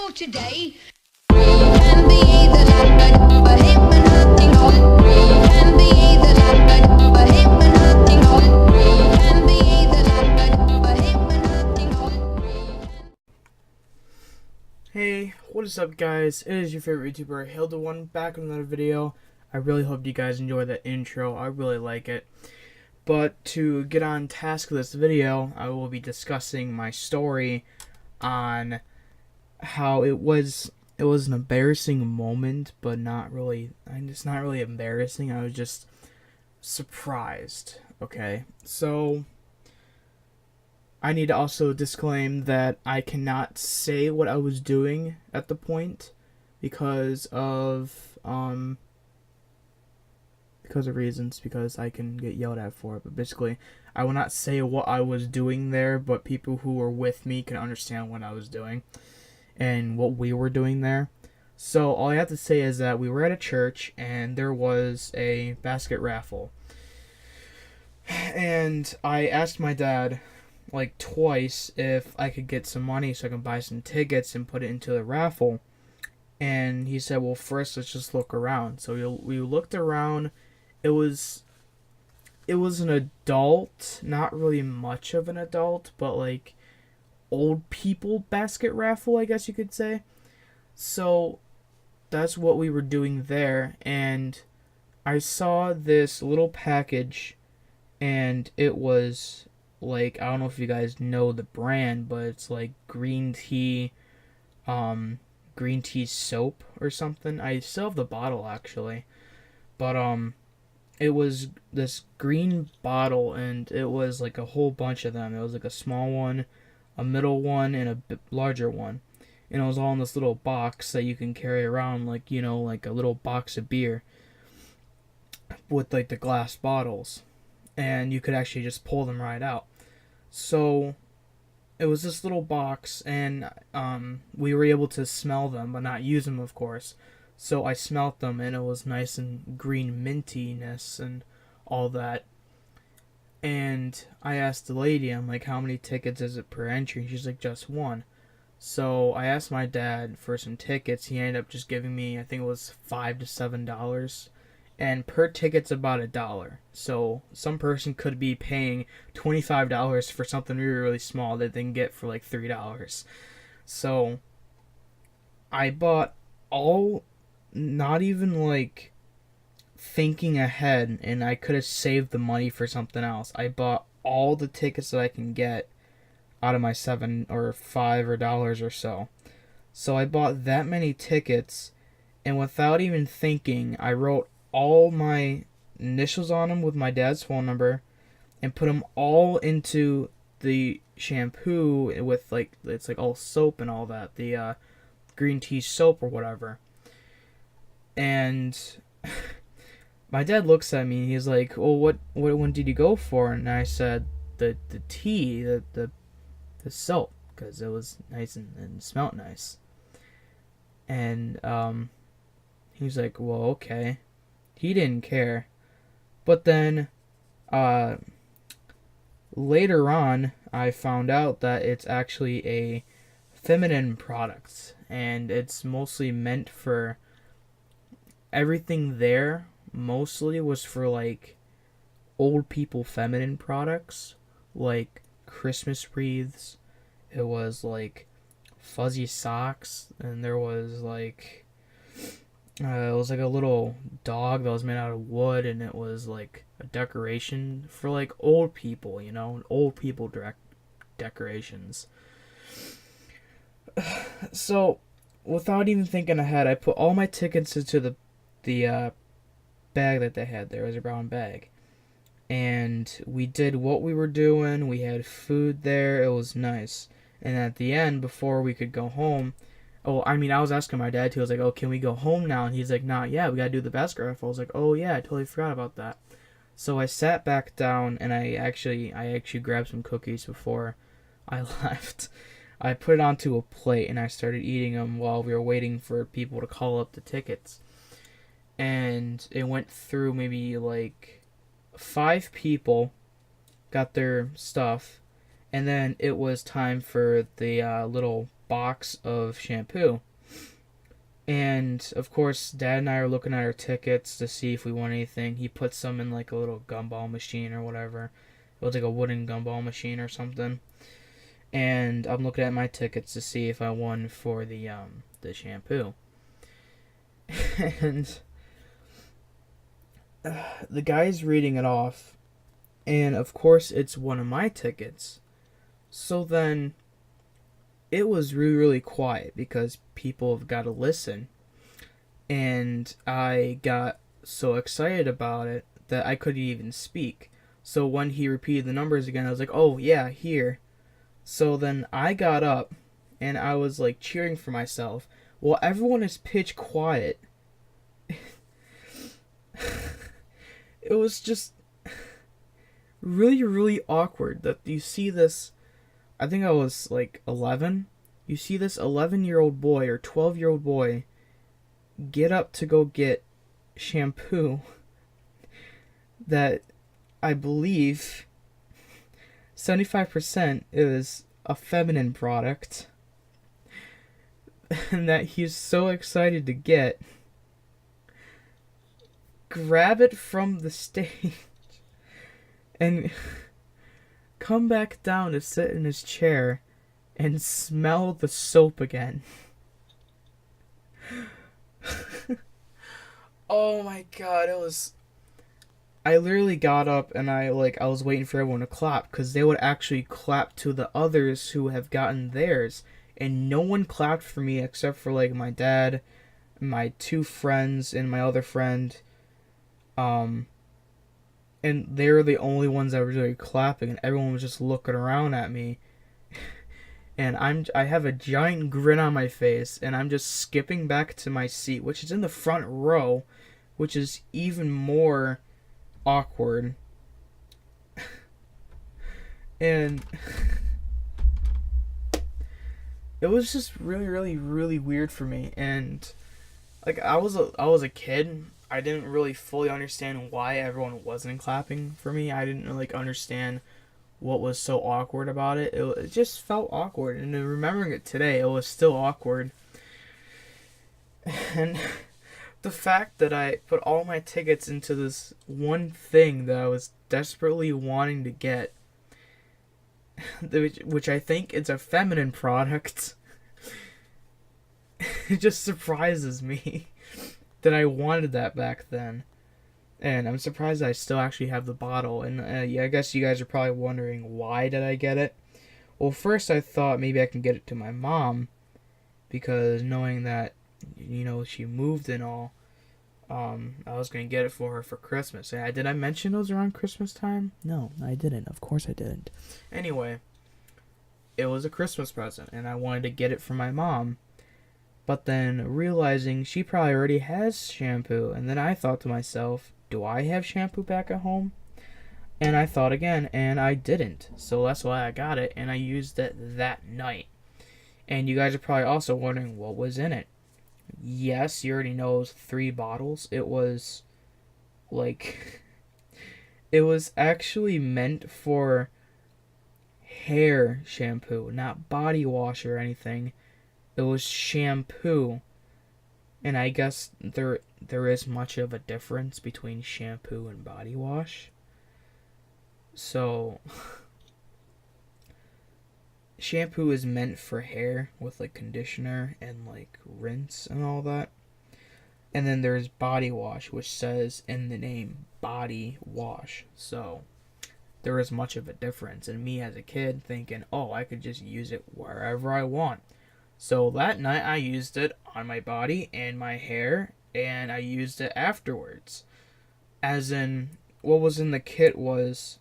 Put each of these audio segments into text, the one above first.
for today. We can be the land of him and hunting on. We can be the land of him and hunting on. We can be the land of him and hunting on. Hey, what is up guys? It is your favorite YouTuber, Hilda1, back with another video. I really hope you guys enjoy that intro. I really like it. But to get on task with this video, I will be discussing my story on how it was an embarrassing moment, but not really. It's not really embarrassing. I was just surprised. Okay, so I need to also disclaim that I cannot say what I was doing at the point because of reasons, because I can get yelled at for it. But basically, I will not say what I was doing there, but people who were with me can understand what I was doing and what we were doing there. So all I have to say is that we were at a church and there was a basket raffle. And I asked my dad like twice if I could get some money so I can buy some tickets and put it into the raffle. And he said, well, first let's just look around. So we looked around. It was an adult, not really much of an adult, but like old people basket raffle, I guess you could say. So that's what we were doing there, and I saw this little package, and it was like, I don't know if you guys know the brand, but it's like green tea soap or something. I still have the bottle actually, but it was this green bottle, and it was like a whole bunch of them. It was like a small one, a middle one, and a larger one. And it was all in this little box that you can carry around, like, you know, like a little box of beer with like the glass bottles. And you could actually just pull them right out. So it was this little box, and we were able to smell them, but not use them, of course. So I smelt them, and it was nice and green mintiness and all that. And I asked the lady, I'm like, how many tickets is it per entry? And she's like, just one. So I asked my dad for some tickets. He ended up just giving me, I think it was $5 to $7. And per ticket's about $1. So some person could be paying $25 for something really, really small that they can get for like $3. So I bought all, not even like thinking ahead, and I could have saved the money for something else. I bought all the tickets that I can get out of my $7 or $5 or so. So I bought that many tickets, and without even thinking, I wrote all my initials on them with my dad's phone number and put them all into the shampoo with like, it's like all soap and all that, the green tea soap or whatever. And my dad looks at me and he's like, well, what one did you go for? And I said the tea, the soap, because it was nice and smelled nice. And he was like, well, okay. He didn't care. But then later on, I found out that it's actually a feminine product, and it's mostly meant for, everything there mostly was for like old people feminine products, like Christmas wreaths. It was like fuzzy socks, and there was like it was like a little dog that was made out of wood, and it was like a decoration for like old people, you know, old people decorations. So without even thinking ahead, I put all my tickets into the bag that they had there. It was a brown bag. And we did what we were doing. We had food there. It was nice. And at the end, before we could go home, I was asking my dad too. I was like, oh, can we go home now? And he's like, not yet. We got to do the basket raffle. I was like, oh, yeah, I totally forgot about that. So I sat back down, and I actually grabbed some cookies before I left. I put it onto a plate, and I started eating them while we were waiting for people to call up the tickets. And it went through maybe like 5 people got their stuff, And then it was time for the little box of shampoo. And of course, Dad and I are looking at our tickets to see if we won anything. He puts some in like a little gumball machine or whatever. It was like a wooden gumball machine or something. And I'm looking at my tickets to see if I won for the shampoo. And the guy's reading it off, and of course it's one of my tickets. So then it was really, really quiet because people have got to listen. And I got so excited about it that I couldn't even speak. So when he repeated the numbers again, I was like, oh yeah, here. So then I got up and I was like cheering for myself while everyone is pitch quiet. It was just really, really awkward that you see this. I think I was like 11. You see this 11-year-old boy or 12-year-old boy get up to go get shampoo that I believe 75% is a feminine product, and that he's so excited to get, grab it from the stage and come back down to sit in his chair and smell the soap again. Oh my god, it was... I literally got up and I was waiting for everyone to clap because they would actually clap to the others who have gotten theirs, and no one clapped for me except for like my dad, my two friends, and my other friend. And they were the only ones that were really clapping, and everyone was just looking around at me. And I have a giant grin on my face, and I'm just skipping back to my seat, which is in the front row, which is even more awkward. And it was just really, really, really weird for me. And like I was a kid. I didn't really fully understand why everyone wasn't clapping for me. I didn't really understand what was so awkward about it. It just felt awkward, and remembering it today, it was still awkward. And the fact that I put all my tickets into this one thing that I was desperately wanting to get, which I think is a feminine product, it just surprises me that I wanted that back then. And I'm surprised I still actually have the bottle. And yeah, I guess you guys are probably wondering, why did I get it? Well, first I thought maybe I can get it to my mom, because knowing that, she moved and all, I was going to get it for her for Christmas. And did I mention it was around Christmas time? No, I didn't. Of course I didn't. Anyway, it was a Christmas present, and I wanted to get it for my mom. But then realizing she probably already has shampoo, and then I thought to myself, do I have shampoo back at home? And I thought again, and I didn't. So that's why I got it, and I used it that night. And you guys are probably also wondering what was in it. Yes, you already know it was 3 bottles. It was it was actually meant for hair shampoo, not body wash or anything. It was shampoo. And I guess there is much of a difference between shampoo and body wash. So shampoo is meant for hair with like conditioner and like rinse and all that. And then there's body wash, which says in the name body wash. So there is much of a difference. And me as a kid thinking, oh, I could just use it wherever I want. So that night I used it on my body and my hair, and I used it afterwards. As in, what was in the kit was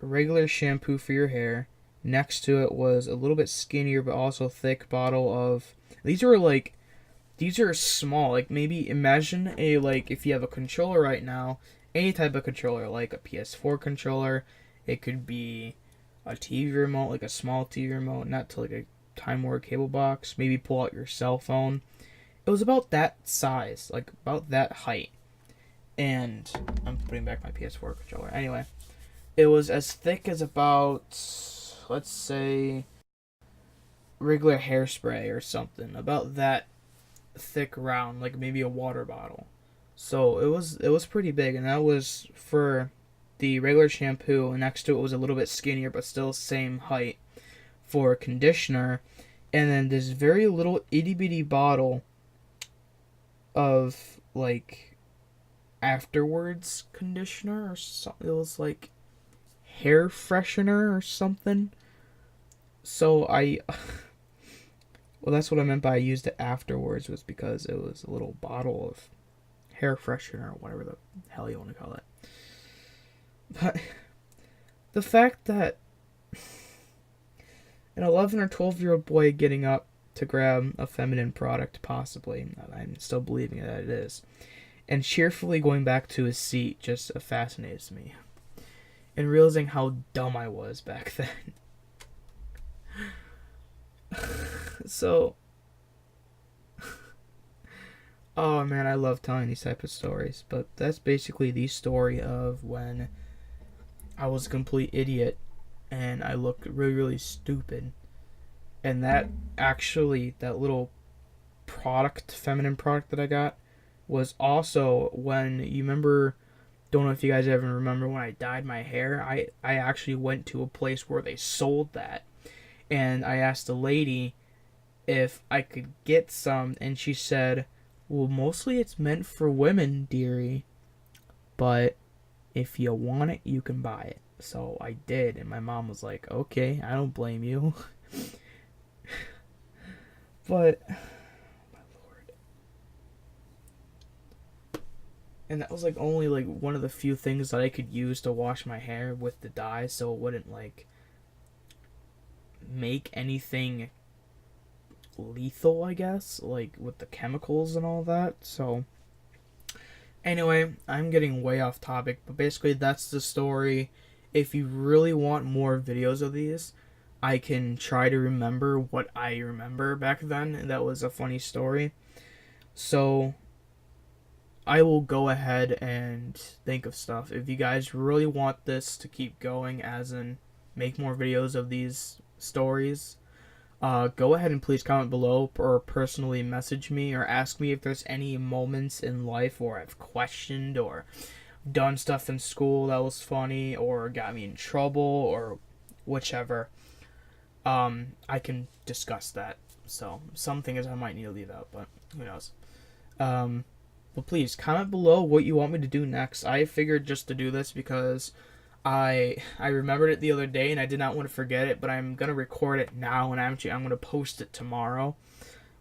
regular shampoo for your hair. Next to it was a little bit skinnier but also thick bottle of... These are small. Like, maybe imagine if you have a controller right now, any type of controller, like a PS4 controller. It could be a TV remote, like a small TV remote, not to like a Time Warner cable box. Maybe pull out your cell phone. It was about that size, like about that height. And I'm putting back my PS4 controller. Anyway, it was as thick as about let's say regular hairspray or something, about that thick round, like maybe a water bottle. So it was pretty big, and that was for the regular shampoo, and next to it was a little bit skinnier but still same height for conditioner, and then this very little itty bitty bottle of like afterwards conditioner or something. It was like hair freshener or something. So I well, that's what I meant by I used it afterwards, was because it was a little bottle of hair freshener or whatever the hell you want to call it. But the fact that an 11 or 12-year-old boy getting up to grab a feminine product, possibly, I'm still believing that it is, and cheerfully going back to his seat just fascinates me. And realizing how dumb I was back then. So, oh man, I love telling these type of stories, but that's basically the story of when I was a complete idiot and I looked really, really stupid. And that actually, that little product, feminine product that I got, was also when, you remember, don't know if you guys ever remember when I dyed my hair, I actually went to a place where they sold that. And I asked the lady if I could get some, and she said, well, mostly it's meant for women, dearie, but if you want it, you can buy it. So I did, and my mom was like, okay, I don't blame you. But, my lord. And that was like only like one of the few things that I could use to wash my hair with the dye, so it wouldn't like make anything lethal, I guess, like with the chemicals and all that. So anyway, I'm getting way off topic, but basically that's the story. If you really want more videos of these, I can try to remember what I remember back then. That was a funny story. So I will go ahead and think of stuff. If you guys really want this to keep going, as in make more videos of these stories, go ahead and please comment below or personally message me or ask me if there's any moments in life where I've questioned or done stuff in school that was funny or got me in trouble or whichever. I can discuss that. So some things I might need to leave out, but who knows. But please comment below what you want me to do next. I figured just to do this because I remembered it the other day and I did not want to forget it, but I'm gonna record it now and I'm gonna post it tomorrow,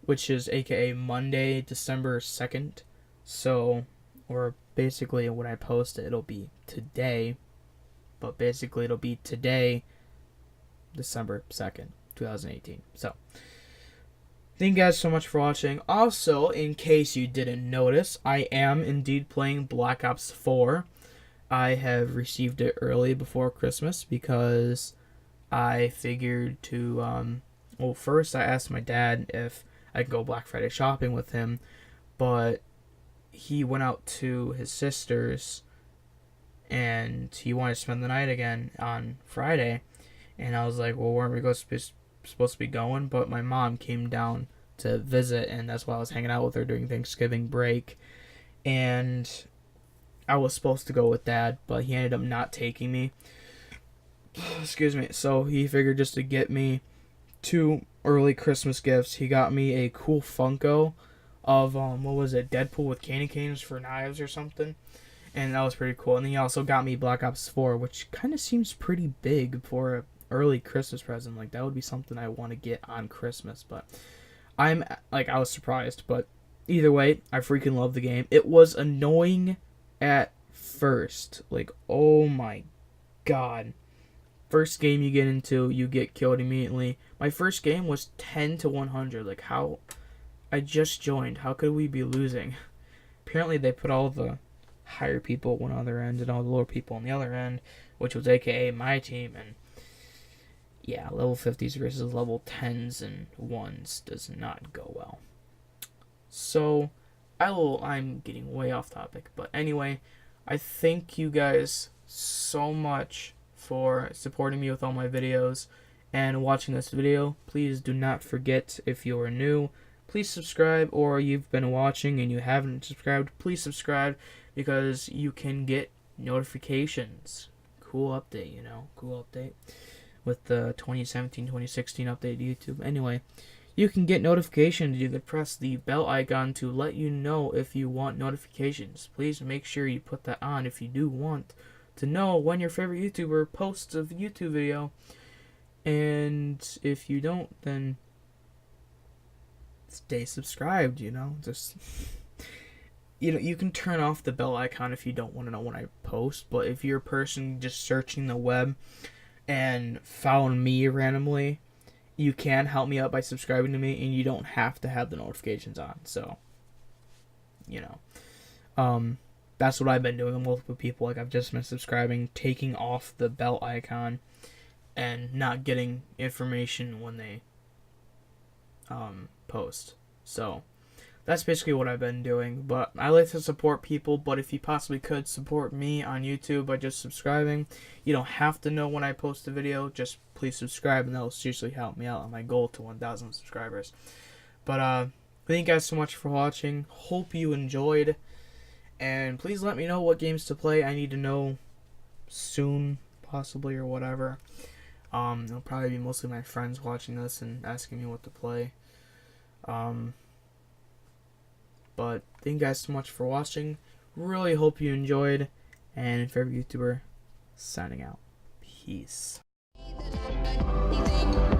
which is aka Monday, December 2nd. So, or basically when I post it, it'll be today, but basically it'll be today, December 2nd, 2018. So, thank you guys so much for watching. Also, in case you didn't notice, I am indeed playing Black Ops 4. I have received it early before Christmas because I figured to, well, first I asked my dad if I could go Black Friday shopping with him, but he went out to his sister's and he wanted to spend the night again on Friday. And I was like, well, weren't we supposed to be going? But my mom came down to visit, and that's why I was hanging out with her during Thanksgiving break. And I was supposed to go with Dad, but he ended up not taking me. Excuse me. So he figured just to get me 2 early Christmas gifts, he got me a cool Funko of, what was it, Deadpool with candy canes for knives or something. And that was pretty cool. And he also got me Black Ops 4, which kind of seems pretty big for a early Christmas present. Like, that would be something I want to get on Christmas, but I was surprised. But either way, I freaking love the game. It was annoying at first, like, oh my god, first game you get into, you get killed immediately. My first game was 10 to 100. Like, how? I just joined, how could we be losing? Apparently they put all the higher people at one other end and all the lower people on the other end, which was aka my team. And yeah, level 50s versus level 10s and 1s does not go well. So, I'm getting way off topic. But anyway, I thank you guys so much for supporting me with all my videos. and watching this video. Please do not forget, if you are new, please subscribe, or you've been watching and you haven't subscribed, please subscribe, because you can get notifications. Cool update, cool update with the 2017-2016 update to YouTube. Anyway, you can get notifications. You can press the bell icon to let you know if you want notifications. Please make sure you put that on if you do want to know when your favorite YouTuber posts a YouTube video. And if you don't, then stay subscribed, just you can turn off the bell icon if you don't want to know when I post. But if you're a person just searching the web and found me randomly, you can help me out by subscribing to me, and you don't have to have the notifications on. So, that's what I've been doing with multiple people. Like, I've just been subscribing, taking off the bell icon, and not getting information when they post. So that's basically what I've been doing. But I like to support people, but if you possibly could support me on YouTube by just subscribing. You don't have to know when I post a video, just please subscribe, and that'll seriously help me out on my goal to 1,000 subscribers. But thank you guys so much for watching. Hope you enjoyed, and please let me know what games to play. I need to know soon, possibly, or whatever. It'll probably be mostly my friends watching this and asking me what to play. But thank you guys so much for watching. Really hope you enjoyed. And favorite YouTuber signing out. Peace. Anything